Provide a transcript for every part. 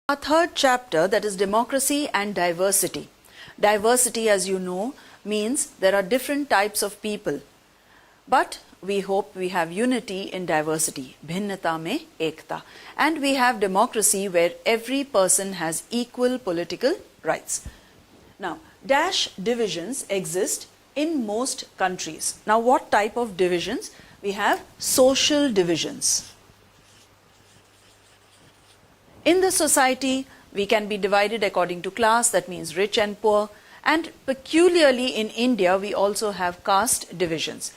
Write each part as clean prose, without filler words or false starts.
Our third chapter, that is democracy and diversity. Diversity, as you know, means there are different types of people. But we hope we have unity in diversity. Bhinnata mein ekta. And we have democracy where every person has equal political rights. Now, dash divisions exist in most countries. Now, what type of divisions? We have social divisions. In the society, we can be divided according to class, that means rich and poor. And peculiarly in India, we also have caste divisions.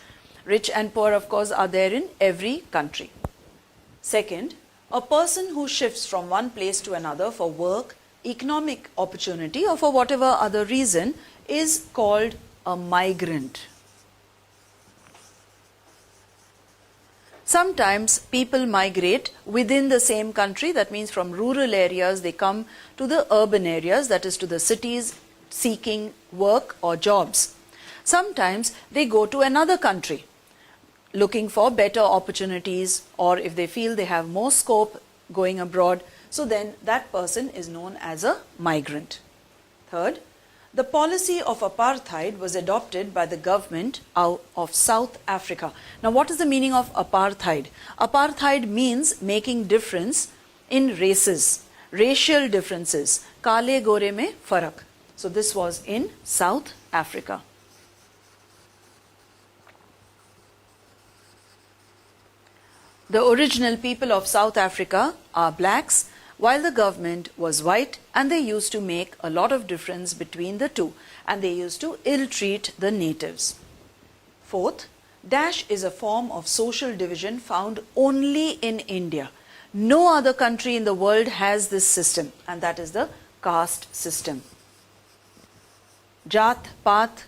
Rich and poor, of course, are there in every country. Second, a person who shifts from one place to another for work, economic opportunity, or for whatever other reason is called a migrant. Sometimes people migrate within the same country, that means from rural areas they come to the urban areas, that is to the cities, seeking work or jobs. Sometimes they go to another country looking for better opportunities, or if they feel they have more scope going abroad, so then that person is known as a migrant. Third, the policy of apartheid was adopted by the government of South Africa. Now, what is the meaning of apartheid? Apartheid means making difference in races, racial differences. Kale gore mein farak. So this was in South Africa. The original people of South Africa are blacks, while the government was white, and they used to make a lot of difference between the two, and they used to ill-treat the natives. Fourth, dash is a form of social division found only in India. No other country in the world has this system, and that is the caste system. Jat, Path,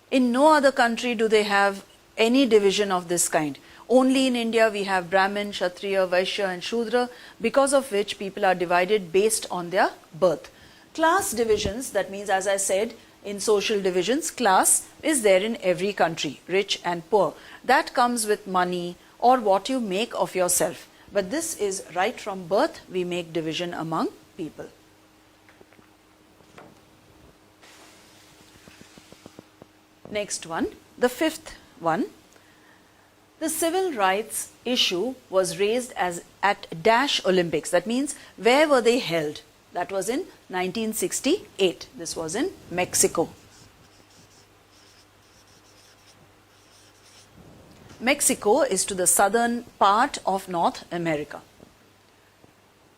in no other country do they have any division of this kind. Only in India we have Brahmin, Kshatriya, Vaishya and Shudra, because of which people are divided based on their birth. Class divisions, that means, as I said, in social divisions, class is there in every country, rich and poor. That comes with money or what you make of yourself. But this is right from birth, we make division among people. Next one, the fifth one. The civil rights issue was raised at Dash Olympics. That means, where were they held? That was in 1968. This was in Mexico. Mexico is to the southern part of North America.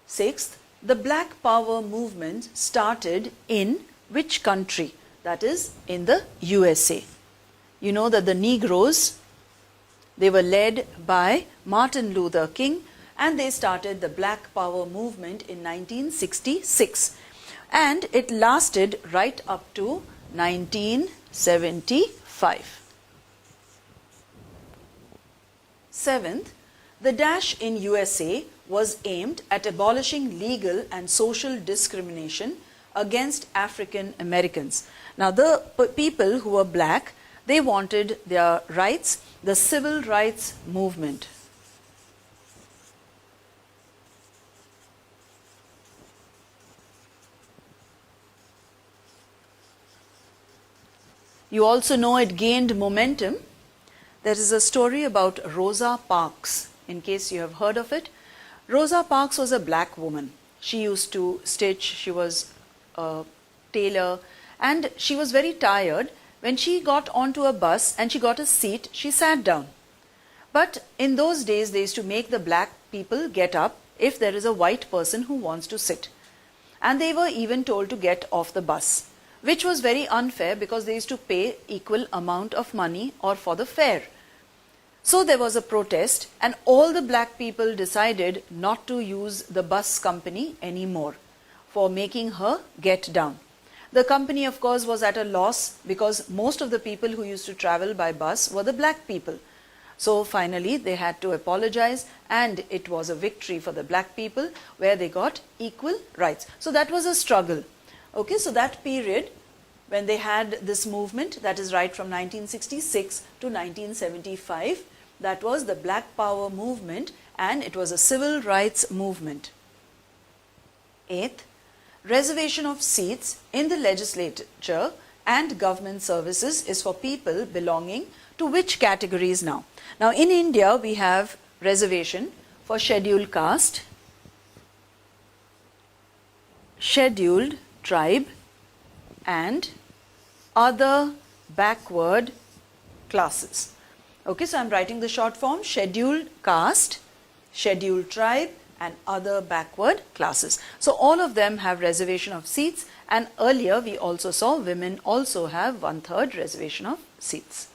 Sixth, the Black Power movement started in which country? That is in the USA. You know that the Negroes, they were led by Martin Luther King, and they started the Black Power movement in 1966. And it lasted right up to 1975. Seventh, the dash in USA was aimed at abolishing legal and social discrimination against African Americans. Now, the people who were black, they wanted their rights, the civil rights movement. You also know it gained momentum. There is a story about Rosa Parks, in case you have heard of it. Rosa Parks was a black woman. She used to stitch, she was a tailor, and she was very tired. When she got onto a bus and she got a seat, she sat down. But in those days, they used to make the black people get up if there is a white person who wants to sit. And they were even told to get off the bus, which was very unfair because they used to pay equal amount of money or for the fare. So there was a protest, and all the black people decided not to use the bus company anymore for making her get down. The company, of course, was at a loss because most of the people who used to travel by bus were the black people. So finally, they had to apologize, and it was a victory for the black people where they got equal rights. So that was a struggle. Okay, so that period when they had this movement, that is right from 1966 to 1975, that was the Black Power movement, and it was a civil rights movement. Eighth, reservation of seats in the legislature and government services is for people belonging to which categories now? Now in India we have reservation for scheduled caste, scheduled tribe and other backward classes. Okay, so I am writing the short form: scheduled caste, scheduled tribe and other backward classes. So all of them have reservation of seats, and earlier we also saw women also have 1/3 reservation of seats.